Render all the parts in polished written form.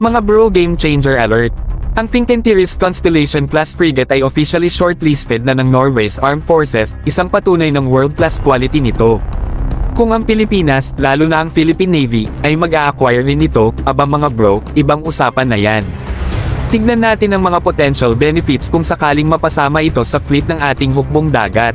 Mga bro, game changer alert! Ang Fincantiris Constellation-class frigate ay officially shortlisted na ng Norway's Armed Forces, isang patunay ng world-class quality nito. Kung ang Pilipinas, lalo na ang Philippine Navy, ay mag-a-acquire rin nito, mga bro, ibang usapan na yan. Tignan natin ang mga potential benefits kung sakaling mapasama ito sa fleet ng ating hukbong dagat.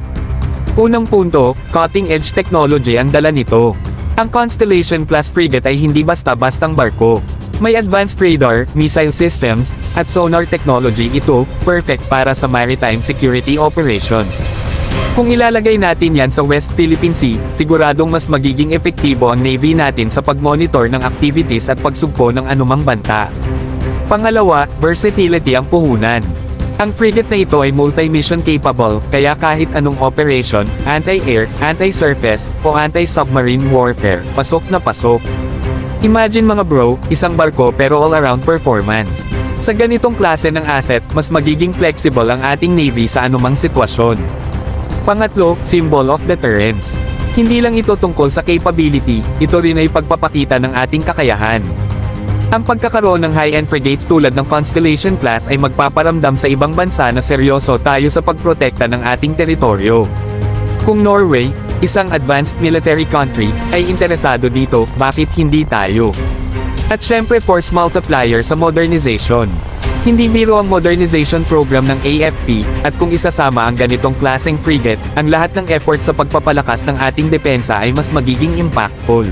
Unang punto, cutting-edge technology ang dala nito. Ang Constellation-class frigate ay hindi basta-bastang barko. May advanced radar, missile systems, at sonar technology ito, perfect para sa maritime security operations. Kung ilalagay natin yan sa West Philippine Sea, siguradong mas magiging epektibo ang Navy natin sa pag-monitor ng activities at pagsugpo ng anumang banta. Pangalawa, versatility ang puhunan. Ang frigate na ito ay multi-mission capable, kaya kahit anong operation, anti-air, anti-surface, o anti-submarine warfare, pasok na pasok. Imagine mga bro, isang barko pero all-around performance. Sa ganitong klase ng asset, mas magiging flexible ang ating Navy sa anumang sitwasyon. Pangatlo, symbol of deterrence. Hindi lang ito tungkol sa capability, ito rin ay pagpapakita ng ating kakayahan. Ang pagkakaroon ng high-end frigates tulad ng Constellation class ay magpaparamdam sa ibang bansa na seryoso tayo sa pagprotekta ng ating teritoryo. Kung Norway, isang advanced military country, ay interesado dito, bakit hindi tayo? At syempre force multiplier sa modernization. Hindi biro ang modernization program ng AFP, at kung isasama ang ganitong klaseng frigate, ang lahat ng effort sa pagpapalakas ng ating depensa ay mas magiging impactful.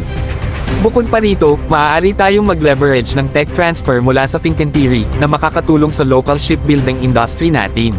Bukod pa rito, maaari tayong mag-leverage ng tech transfer mula sa Fincantieri, na makakatulong sa local shipbuilding industry natin.